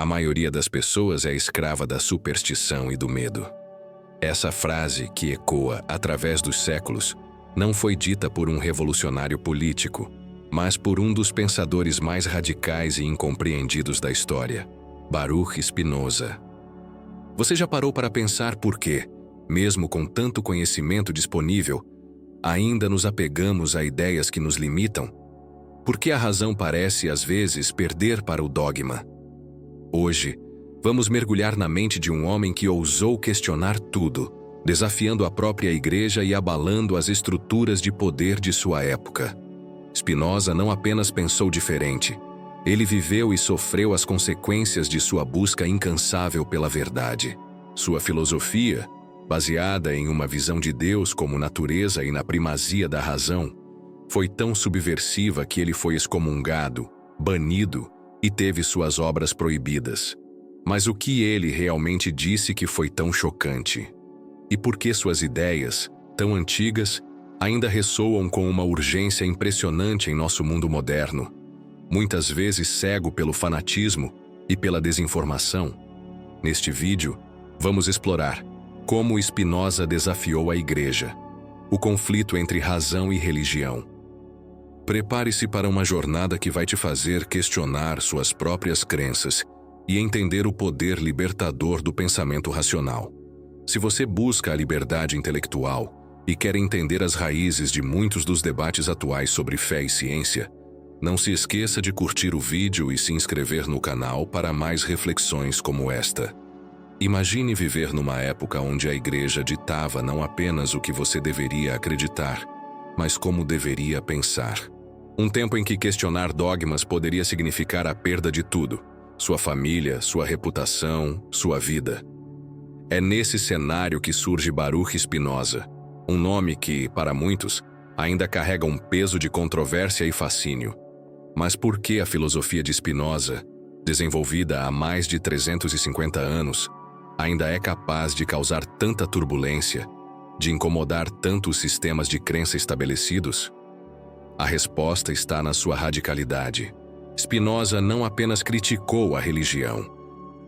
A maioria das pessoas é escrava da superstição e do medo. Essa frase, que ecoa através dos séculos, não foi dita por um revolucionário político, mas por um dos pensadores mais radicais e incompreendidos da história, Baruch Spinoza. Você já parou para pensar por que, mesmo com tanto conhecimento disponível, ainda nos apegamos a ideias que nos limitam? Por que a razão parece, às vezes, perder para o dogma? Hoje, vamos mergulhar na mente de um homem que ousou questionar tudo, desafiando a própria igreja e abalando as estruturas de poder de sua época. Spinoza não apenas pensou diferente, ele viveu e sofreu as consequências de sua busca incansável pela verdade. Sua filosofia, baseada em uma visão de Deus como natureza e na primazia da razão, foi tão subversiva que ele foi excomungado, banido e teve suas obras proibidas. Mas o que ele realmente disse que foi tão chocante? E por que suas ideias, tão antigas, ainda ressoam com uma urgência impressionante em nosso mundo moderno, muitas vezes cego pelo fanatismo e pela desinformação? Neste vídeo, vamos explorar como Spinoza desafiou a igreja, o conflito entre razão e religião. Prepare-se para uma jornada que vai te fazer questionar suas próprias crenças e entender o poder libertador do pensamento racional. Se você busca a liberdade intelectual e quer entender as raízes de muitos dos debates atuais sobre fé e ciência, não se esqueça de curtir o vídeo e se inscrever no canal para mais reflexões como esta. Imagine viver numa época onde a igreja ditava não apenas o que você deveria acreditar, mas como deveria pensar. Um tempo em que questionar dogmas poderia significar a perda de tudo: sua família, sua reputação, sua vida. É nesse cenário que surge Baruch Spinoza, um nome que, para muitos, ainda carrega um peso de controvérsia e fascínio. Mas por que a filosofia de Spinoza, desenvolvida há mais de 350 anos, ainda é capaz de causar tanta turbulência, de incomodar tanto os sistemas de crença estabelecidos? A resposta está na sua radicalidade. Spinoza não apenas criticou a religião,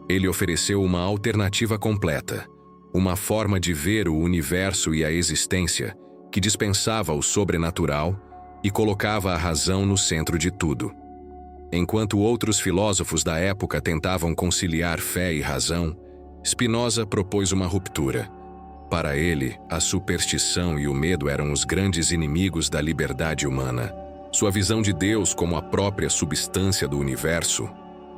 ele ofereceu uma alternativa completa, uma forma de ver o universo e a existência que dispensava o sobrenatural e colocava a razão no centro de tudo. Enquanto outros filósofos da época tentavam conciliar fé e razão, Spinoza propôs uma ruptura. Para ele, a superstição e o medo eram os grandes inimigos da liberdade humana. Sua visão de Deus como a própria substância do universo,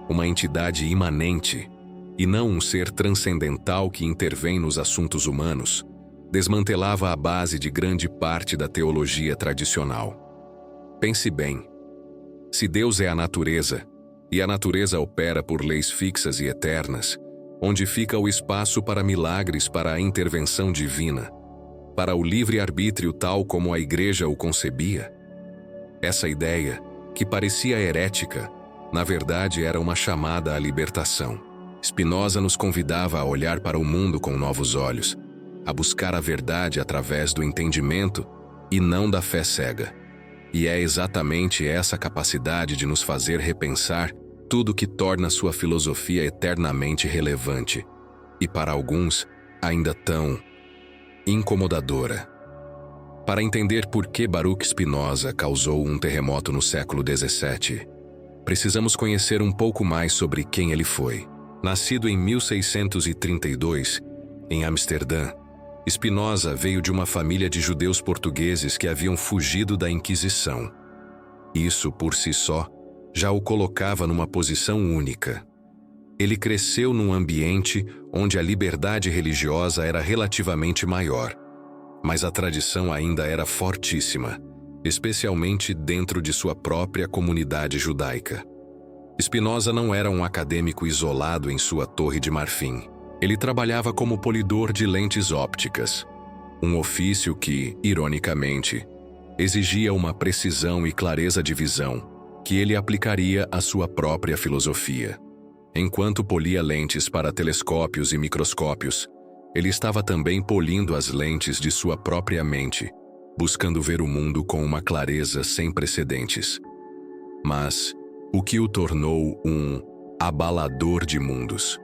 uma entidade imanente, e não um ser transcendental que intervém nos assuntos humanos, desmantelava a base de grande parte da teologia tradicional. Pense bem. Se Deus é a natureza, e a natureza opera por leis fixas e eternas, onde fica o espaço para milagres, para a intervenção divina, para o livre-arbítrio tal como a igreja o concebia? Essa ideia, que parecia herética, na verdade era uma chamada à libertação. Spinoza nos convidava a olhar para o mundo com novos olhos, a buscar a verdade através do entendimento e não da fé cega. E é exatamente essa capacidade de nos fazer repensar tudo que torna sua filosofia eternamente relevante, e para alguns, ainda tão incomodadora. Para entender por que Baruch Spinoza causou um terremoto no século XVII, precisamos conhecer um pouco mais sobre quem ele foi. Nascido em 1632, em Amsterdã, Spinoza veio de uma família de judeus portugueses que haviam fugido da Inquisição. Isso, por si só, já o colocava numa posição única. Ele cresceu num ambiente onde a liberdade religiosa era relativamente maior, mas a tradição ainda era fortíssima, especialmente dentro de sua própria comunidade judaica. Spinoza não era um acadêmico isolado em sua torre de marfim. Ele trabalhava como polidor de lentes ópticas, um ofício que, ironicamente, exigia uma precisão e clareza de visão que ele aplicaria à sua própria filosofia. Enquanto polia lentes para telescópios e microscópios, ele estava também polindo as lentes de sua própria mente, buscando ver o mundo com uma clareza sem precedentes. Mas o que o tornou um abalador de mundos.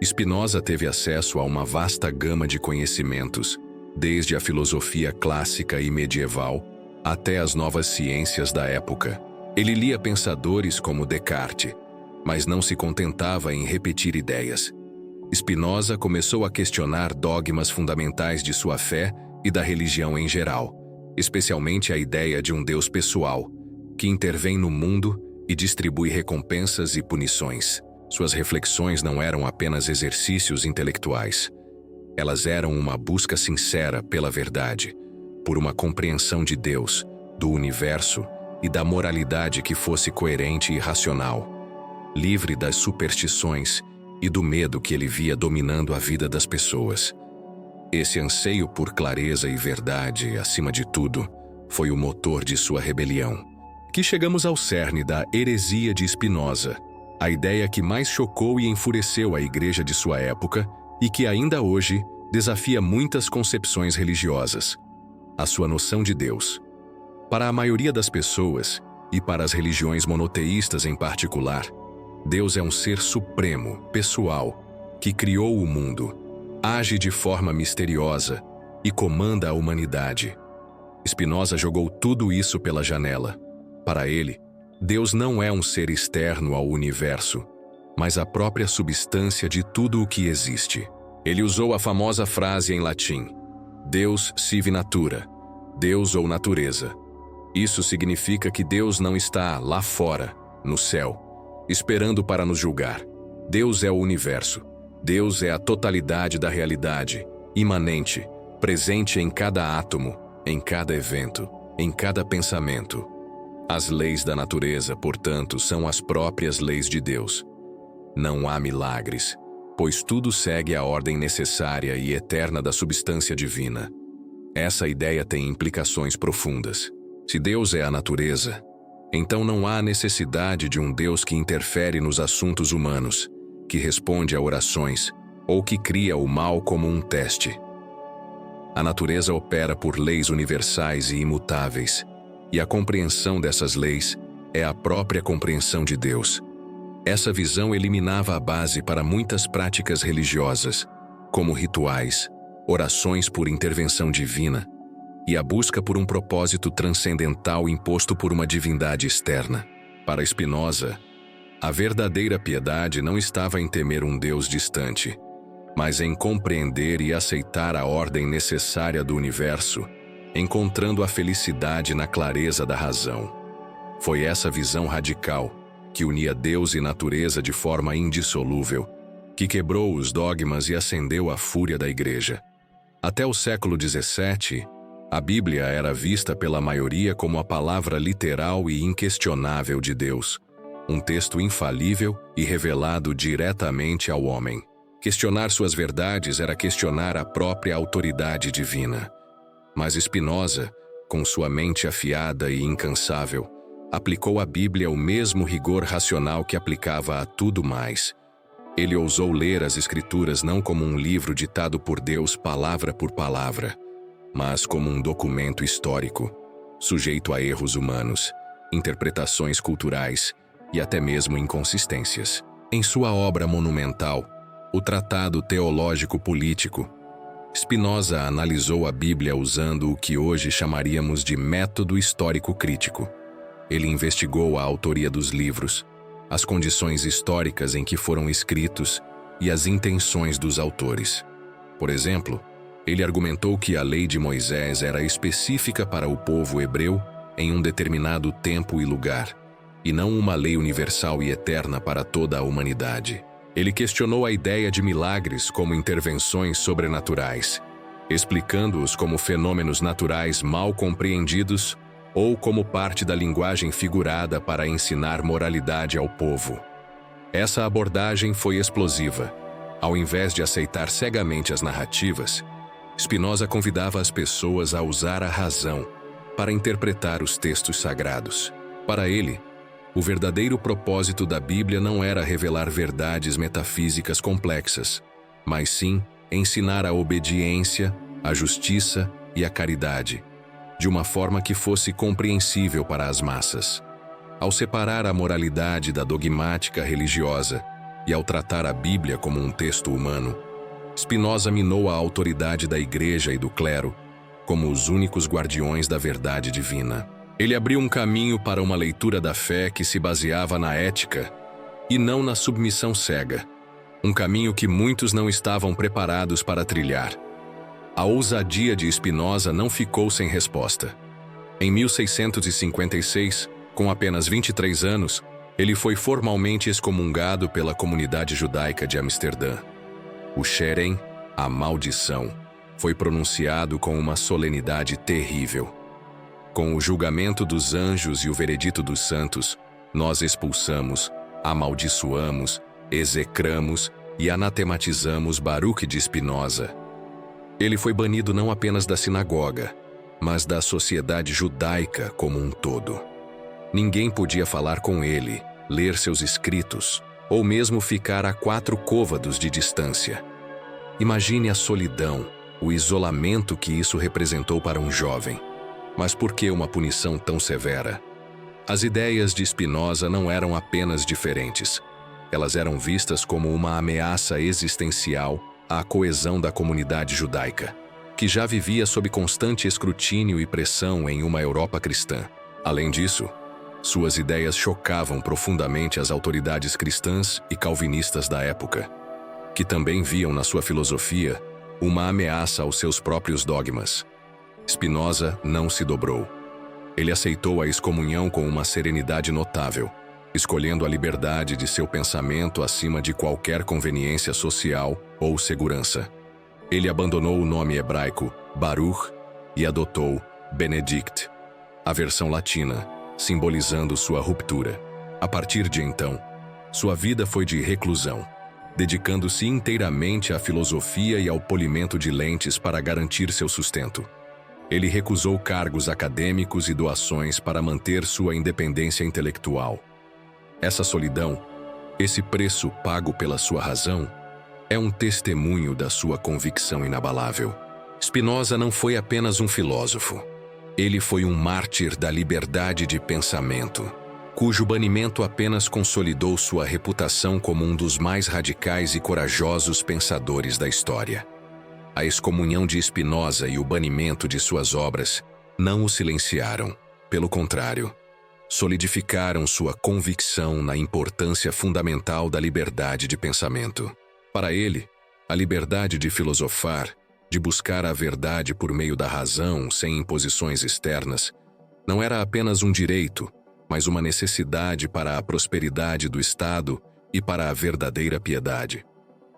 Spinoza teve acesso a uma vasta gama de conhecimentos, desde a filosofia clássica e medieval até as novas ciências da época. Ele lia pensadores como Descartes, mas não se contentava em repetir ideias. Spinoza começou a questionar dogmas fundamentais de sua fé e da religião em geral, especialmente a ideia de um Deus pessoal, que intervém no mundo e distribui recompensas e punições. Suas reflexões não eram apenas exercícios intelectuais. Elas eram uma busca sincera pela verdade, por uma compreensão de Deus, do universo e da moralidade que fosse coerente e racional, livre das superstições e do medo que ele via dominando a vida das pessoas. Esse anseio por clareza e verdade, acima de tudo, foi o motor de sua rebelião. Que chegamos ao cerne da heresia de Spinoza, a ideia que mais chocou e enfureceu a igreja de sua época e que ainda hoje desafia muitas concepções religiosas: a sua noção de Deus. Para a maioria das pessoas, e para as religiões monoteístas em particular, Deus é um ser supremo, pessoal, que criou o mundo, age de forma misteriosa e comanda a humanidade. Spinoza jogou tudo isso pela janela. Para ele, Deus não é um ser externo ao universo, mas a própria substância de tudo o que existe. Ele usou a famosa frase em latim: Deus sive natura, Deus ou natureza. Isso significa que Deus não está lá fora, no céu, esperando para nos julgar. Deus é o universo. Deus é a totalidade da realidade, imanente, presente em cada átomo, em cada evento, em cada pensamento. As leis da natureza, portanto, são as próprias leis de Deus. Não há milagres, pois tudo segue a ordem necessária e eterna da substância divina. Essa ideia tem implicações profundas. Se Deus é a natureza, então não há necessidade de um Deus que interfere nos assuntos humanos, que responde a orações ou que cria o mal como um teste. A natureza opera por leis universais e imutáveis, e a compreensão dessas leis é a própria compreensão de Deus. Essa visão eliminava a base para muitas práticas religiosas, como rituais, orações por intervenção divina e a busca por um propósito transcendental imposto por uma divindade externa. Para Spinoza, a verdadeira piedade não estava em temer um Deus distante, mas em compreender e aceitar a ordem necessária do universo, encontrando a felicidade na clareza da razão. Foi essa visão radical, que unia Deus e natureza de forma indissolúvel, que quebrou os dogmas e acendeu a fúria da Igreja. Até o século XVII, a Bíblia era vista pela maioria como a palavra literal e inquestionável de Deus, um texto infalível e revelado diretamente ao homem. Questionar suas verdades era questionar a própria autoridade divina. Mas Spinoza, com sua mente afiada e incansável, aplicou à Bíblia o mesmo rigor racional que aplicava a tudo mais. Ele ousou ler as Escrituras não como um livro ditado por Deus palavra por palavra, mas como um documento histórico, sujeito a erros humanos, interpretações culturais e até mesmo inconsistências. Em sua obra monumental, o Tratado Teológico Político, Spinoza analisou a Bíblia usando o que hoje chamaríamos de método histórico crítico. Ele investigou a autoria dos livros, as condições históricas em que foram escritos e as intenções dos autores. Por exemplo, ele argumentou que a lei de Moisés era específica para o povo hebreu em um determinado tempo e lugar, e não uma lei universal e eterna para toda a humanidade. Ele questionou a ideia de milagres como intervenções sobrenaturais, explicando-os como fenômenos naturais mal compreendidos ou como parte da linguagem figurada para ensinar moralidade ao povo. Essa abordagem foi explosiva. Ao invés de aceitar cegamente as narrativas, Spinoza convidava as pessoas a usar a razão para interpretar os textos sagrados. Para ele, o verdadeiro propósito da Bíblia não era revelar verdades metafísicas complexas, mas sim ensinar a obediência, a justiça e a caridade, de uma forma que fosse compreensível para as massas. Ao separar a moralidade da dogmática religiosa e ao tratar a Bíblia como um texto humano, Spinoza minou a autoridade da Igreja e do clero como os únicos guardiões da verdade divina. Ele abriu um caminho para uma leitura da fé que se baseava na ética e não na submissão cega, um caminho que muitos não estavam preparados para trilhar. A ousadia de Spinoza não ficou sem resposta. Em 1656, com apenas 23 anos, ele foi formalmente excomungado pela comunidade judaica de Amsterdã. O Xerem, a maldição, foi pronunciado com uma solenidade terrível. Com o julgamento dos anjos e o veredito dos santos, nós expulsamos, amaldiçoamos, execramos e anatematizamos Baruch de Spinoza. Ele foi banido não apenas da sinagoga, mas da sociedade judaica como um todo. Ninguém podia falar com ele, ler seus escritos, ou mesmo ficar a 4 côvados de distância. Imagine a solidão, o isolamento que isso representou para um jovem. Mas por que uma punição tão severa? As ideias de Spinoza não eram apenas diferentes. Elas eram vistas como uma ameaça existencial à coesão da comunidade judaica, que já vivia sob constante escrutínio e pressão em uma Europa cristã. Além disso, suas ideias chocavam profundamente as autoridades cristãs e calvinistas da época, que também viam na sua filosofia uma ameaça aos seus próprios dogmas. Spinoza não se dobrou. Ele aceitou a excomunhão com uma serenidade notável, escolhendo a liberdade de seu pensamento acima de qualquer conveniência social ou segurança. Ele abandonou o nome hebraico Baruch e adotou Benedict, a versão latina, simbolizando sua ruptura. A partir de então, sua vida foi de reclusão, dedicando-se inteiramente à filosofia e ao polimento de lentes para garantir seu sustento. Ele recusou cargos acadêmicos e doações para manter sua independência intelectual. Essa solidão, esse preço pago pela sua razão, é um testemunho da sua convicção inabalável. Spinoza não foi apenas um filósofo. Ele foi um mártir da liberdade de pensamento, cujo banimento apenas consolidou sua reputação como um dos mais radicais e corajosos pensadores da história. A excomunhão de Spinoza e o banimento de suas obras não o silenciaram. Pelo contrário, solidificaram sua convicção na importância fundamental da liberdade de pensamento. Para ele, a liberdade de filosofar, de buscar a verdade por meio da razão, sem imposições externas, não era apenas um direito, mas uma necessidade para a prosperidade do Estado e para a verdadeira piedade.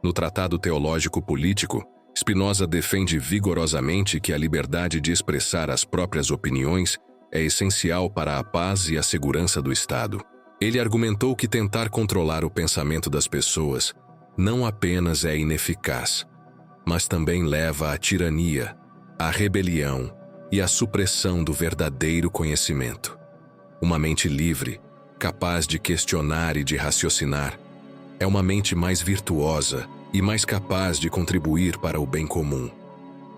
No Tratado Teológico Político, Spinoza defende vigorosamente que a liberdade de expressar as próprias opiniões é essencial para a paz e a segurança do Estado. Ele argumentou que tentar controlar o pensamento das pessoas não apenas é ineficaz, mas também leva à tirania, à rebelião e à supressão do verdadeiro conhecimento. Uma mente livre, capaz de questionar e de raciocinar, é uma mente mais virtuosa e mais capaz de contribuir para o bem comum.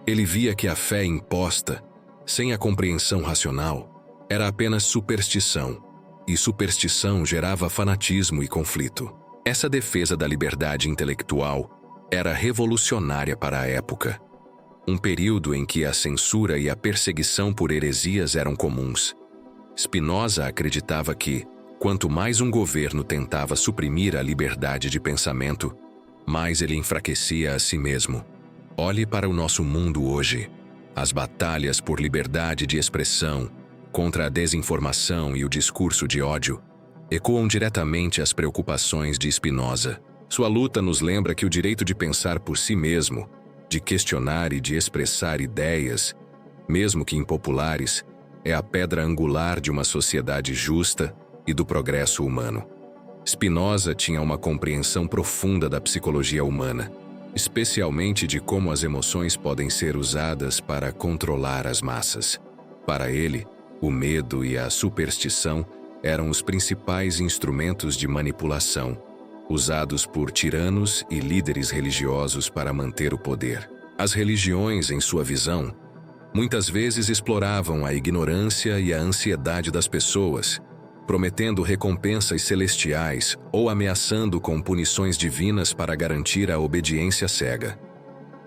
Ele via que a fé imposta, sem a compreensão racional, era apenas superstição, e superstição gerava fanatismo e conflito. Essa defesa da liberdade intelectual era revolucionária para a época, um período em que a censura e a perseguição por heresias eram comuns. Spinoza acreditava que, quanto mais um governo tentava suprimir a liberdade de pensamento, mais ele enfraquecia a si mesmo. Olhe para o nosso mundo hoje. As batalhas por liberdade de expressão, contra a desinformação e o discurso de ódio, ecoam diretamente as preocupações de Spinoza. Sua luta nos lembra que o direito de pensar por si mesmo, de questionar e de expressar ideias, mesmo que impopulares, é a pedra angular de uma sociedade justa e do progresso humano. Spinoza tinha uma compreensão profunda da psicologia humana, especialmente de como as emoções podem ser usadas para controlar as massas. Para ele, o medo e a superstição eram os principais instrumentos de manipulação, usados por tiranos e líderes religiosos para manter o poder. As religiões, em sua visão, muitas vezes exploravam a ignorância e a ansiedade das pessoas, prometendo recompensas celestiais ou ameaçando com punições divinas para garantir a obediência cega.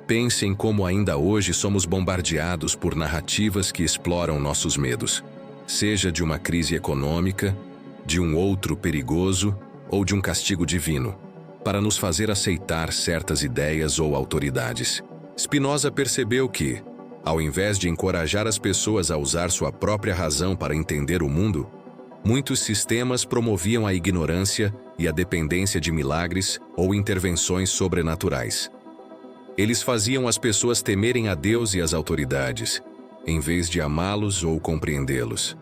Pense em como ainda hoje somos bombardeados por narrativas que exploram nossos medos, seja de uma crise econômica, de um outro perigoso ou de um castigo divino, para nos fazer aceitar certas ideias ou autoridades. Spinoza percebeu que, ao invés de encorajar as pessoas a usar sua própria razão para entender o mundo, muitos sistemas promoviam a ignorância e a dependência de milagres ou intervenções sobrenaturais. Eles faziam as pessoas temerem a Deus e as autoridades, em vez de amá-los ou compreendê-los.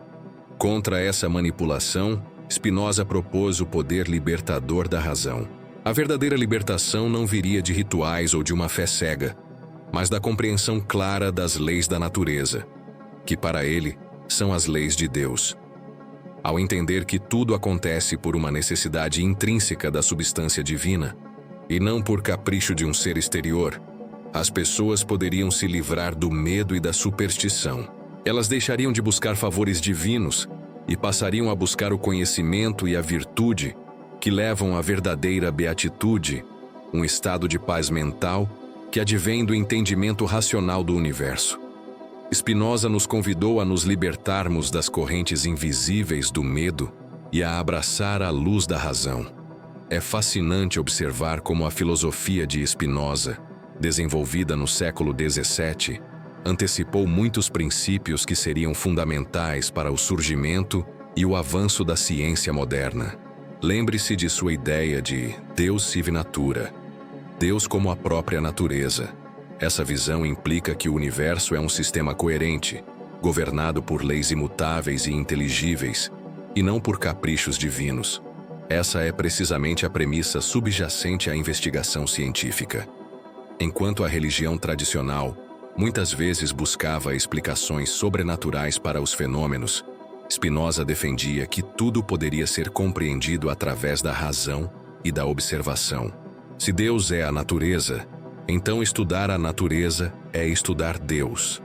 Contra essa manipulação, Spinoza propôs o poder libertador da razão. A verdadeira libertação não viria de rituais ou de uma fé cega, mas da compreensão clara das leis da natureza, que para ele são as leis de Deus. Ao entender que tudo acontece por uma necessidade intrínseca da substância divina, e não por capricho de um ser exterior, as pessoas poderiam se livrar do medo e da superstição. Elas deixariam de buscar favores divinos e passariam a buscar o conhecimento e a virtude que levam à verdadeira beatitude, um estado de paz mental que advém do entendimento racional do universo. Spinoza nos convidou a nos libertarmos das correntes invisíveis do medo e a abraçar a luz da razão. É fascinante observar como a filosofia de Spinoza, desenvolvida no século XVII, antecipou muitos princípios que seriam fundamentais para o surgimento e o avanço da ciência moderna. Lembre-se de sua ideia de Deus sive natura, Deus como a própria natureza. Essa visão implica que o universo é um sistema coerente, governado por leis imutáveis e inteligíveis, e não por caprichos divinos. Essa é precisamente a premissa subjacente à investigação científica. Enquanto a religião tradicional muitas vezes buscava explicações sobrenaturais para os fenômenos, Spinoza defendia que tudo poderia ser compreendido através da razão e da observação. Se Deus é a natureza, então estudar a natureza é estudar Deus.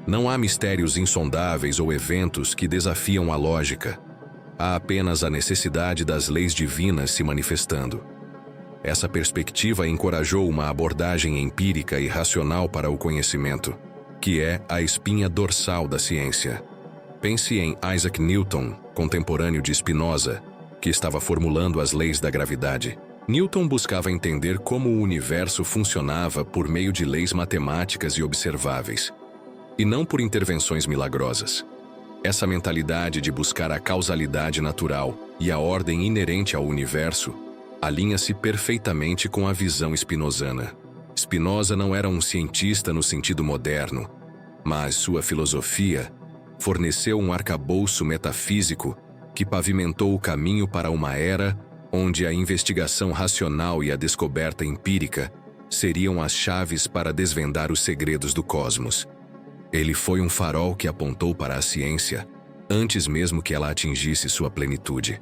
Não há mistérios insondáveis ou eventos que desafiam a lógica. Há apenas a necessidade das leis divinas se manifestando. Essa perspectiva encorajou uma abordagem empírica e racional para o conhecimento, que é a espinha dorsal da ciência. Pense em Isaac Newton, contemporâneo de Spinoza, que estava formulando as leis da gravidade. Newton buscava entender como o universo funcionava por meio de leis matemáticas e observáveis, e não por intervenções milagrosas. Essa mentalidade de buscar a causalidade natural e a ordem inerente ao universo alinha-se perfeitamente com a visão spinozana. Spinoza não era um cientista no sentido moderno, mas sua filosofia forneceu um arcabouço metafísico que pavimentou o caminho para uma era onde a investigação racional e a descoberta empírica seriam as chaves para desvendar os segredos do cosmos. Ele foi um farol que apontou para a ciência, antes mesmo que ela atingisse sua plenitude.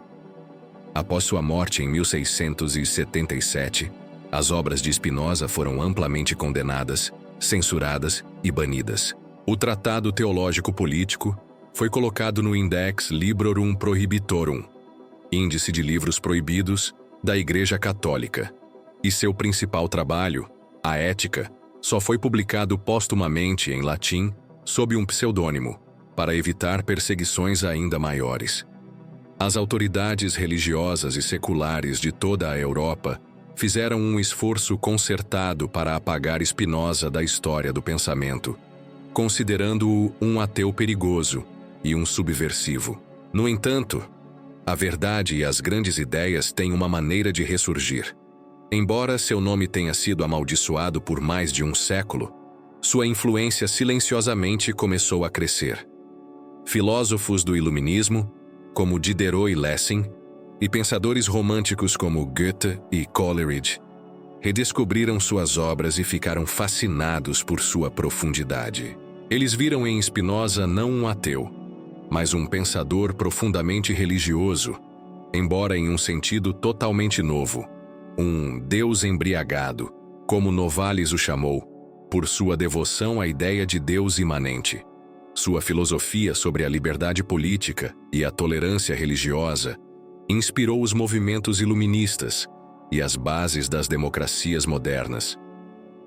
Após sua morte em 1677, as obras de Spinoza foram amplamente condenadas, censuradas e banidas. O Tratado Teológico Político foi colocado no Index Librorum Prohibitorum, índice de livros proibidos da Igreja Católica, e seu principal trabalho, A Ética, só foi publicado póstumamente em latim sob um pseudônimo, para evitar perseguições ainda maiores. As autoridades religiosas e seculares de toda a Europa fizeram um esforço concertado para apagar Spinoza da história do pensamento, considerando-o um ateu perigoso e um subversivo. No entanto, a verdade e as grandes ideias têm uma maneira de ressurgir. Embora seu nome tenha sido amaldiçoado por mais de um século, sua influência silenciosamente começou a crescer. Filósofos do Iluminismo, como Diderot e Lessing, e pensadores românticos como Goethe e Coleridge, redescobriram suas obras e ficaram fascinados por sua profundidade. Eles viram em Spinoza não um ateu, mas um pensador profundamente religioso, embora em um sentido totalmente novo, um Deus embriagado, como Novalis o chamou, por sua devoção à ideia de Deus imanente. Sua filosofia sobre a liberdade política e a tolerância religiosa inspirou os movimentos iluministas e as bases das democracias modernas.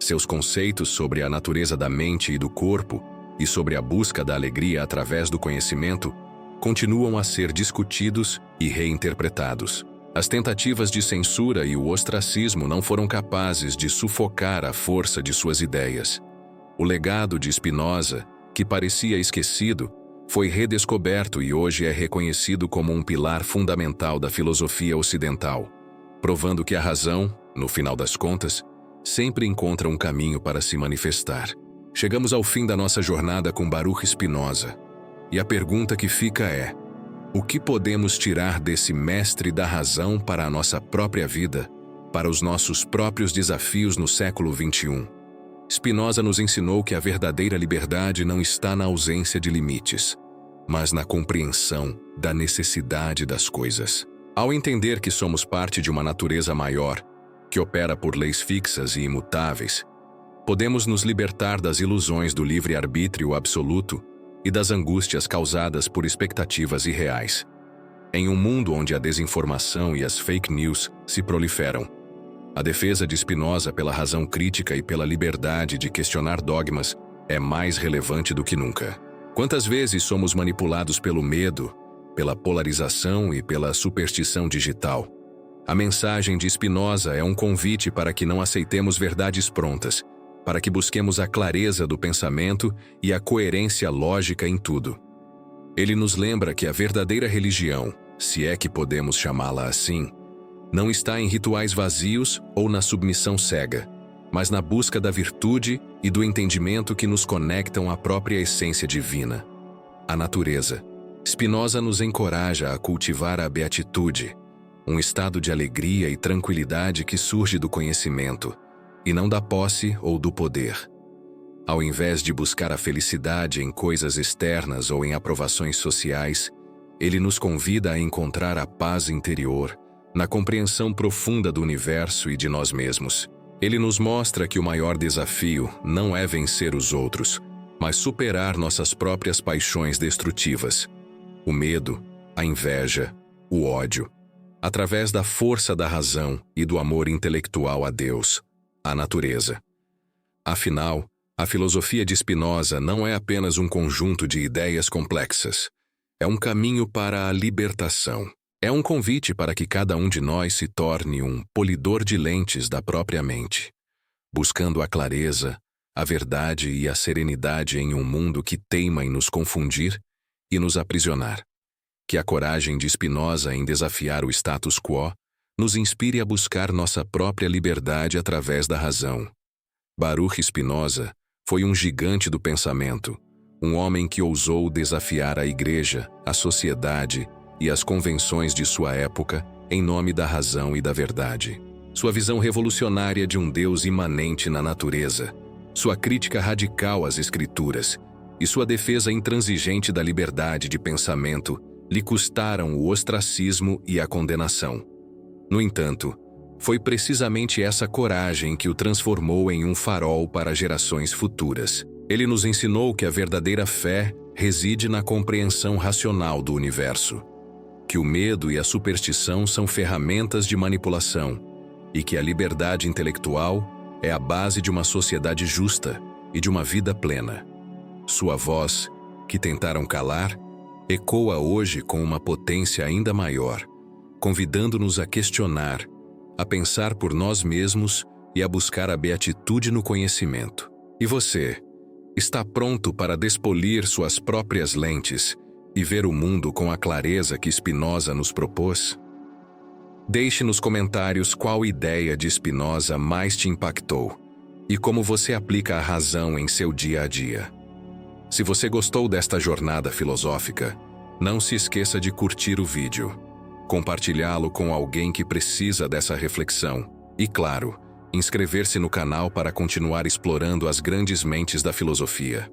Seus conceitos sobre a natureza da mente e do corpo e sobre a busca da alegria através do conhecimento continuam a ser discutidos e reinterpretados. As tentativas de censura e o ostracismo não foram capazes de sufocar a força de suas ideias. O legado de Spinoza, que parecia esquecido, foi redescoberto e hoje é reconhecido como um pilar fundamental da filosofia ocidental, provando que a razão, no final das contas, sempre encontra um caminho para se manifestar. Chegamos ao fim da nossa jornada com Baruch Spinoza, e a pergunta que fica é: o que podemos tirar desse mestre da razão para a nossa própria vida, para os nossos próprios desafios no século XXI? Spinoza nos ensinou que a verdadeira liberdade não está na ausência de limites, mas na compreensão da necessidade das coisas. Ao entender que somos parte de uma natureza maior, que opera por leis fixas e imutáveis, podemos nos libertar das ilusões do livre-arbítrio absoluto e das angústias causadas por expectativas irreais. Em um mundo onde a desinformação e as fake news se proliferam, a defesa de Spinoza pela razão crítica e pela liberdade de questionar dogmas é mais relevante do que nunca. Quantas vezes somos manipulados pelo medo, pela polarização e pela superstição digital? A mensagem de Spinoza é um convite para que não aceitemos verdades prontas, para que busquemos a clareza do pensamento e a coerência lógica em tudo. Ele nos lembra que a verdadeira religião, se é que podemos chamá-la assim, não está em rituais vazios ou na submissão cega, mas na busca da virtude e do entendimento que nos conectam à própria essência divina, a natureza. Spinoza nos encoraja a cultivar a beatitude, um estado de alegria e tranquilidade que surge do conhecimento, e não da posse ou do poder. Ao invés de buscar a felicidade em coisas externas ou em aprovações sociais, ele nos convida a encontrar a paz interior, na compreensão profunda do universo e de nós mesmos. Ele nos mostra que o maior desafio não é vencer os outros, mas superar nossas próprias paixões destrutivas, o medo, a inveja, o ódio, através da força da razão e do amor intelectual a Deus, à natureza. Afinal, a filosofia de Spinoza não é apenas um conjunto de ideias complexas. É um caminho para a libertação. É um convite para que cada um de nós se torne um polidor de lentes da própria mente, buscando a clareza, a verdade e a serenidade em um mundo que teima em nos confundir e nos aprisionar. Que a coragem de Spinoza em desafiar o status quo nos inspire a buscar nossa própria liberdade através da razão. Baruch Spinoza foi um gigante do pensamento, um homem que ousou desafiar a igreja, a sociedade e as convenções de sua época em nome da razão e da verdade. Sua visão revolucionária de um Deus imanente na natureza, sua crítica radical às escrituras e sua defesa intransigente da liberdade de pensamento lhe custaram o ostracismo e a condenação. No entanto, foi precisamente essa coragem que o transformou em um farol para gerações futuras. Ele nos ensinou que a verdadeira fé reside na compreensão racional do universo, que o medo e a superstição são ferramentas de manipulação e que a liberdade intelectual é a base de uma sociedade justa e de uma vida plena. Sua voz, que tentaram calar, ecoa hoje com uma potência ainda maior, convidando-nos a questionar, a pensar por nós mesmos e a buscar a beatitude no conhecimento. E você, está pronto para despolir suas próprias lentes e ver o mundo com a clareza que Spinoza nos propôs? Deixe nos comentários qual ideia de Spinoza mais te impactou e como você aplica a razão em seu dia a dia. Se você gostou desta jornada filosófica, não se esqueça de curtir o vídeo, compartilhá-lo com alguém que precisa dessa reflexão e, claro, inscrever-se no canal para continuar explorando as grandes mentes da filosofia.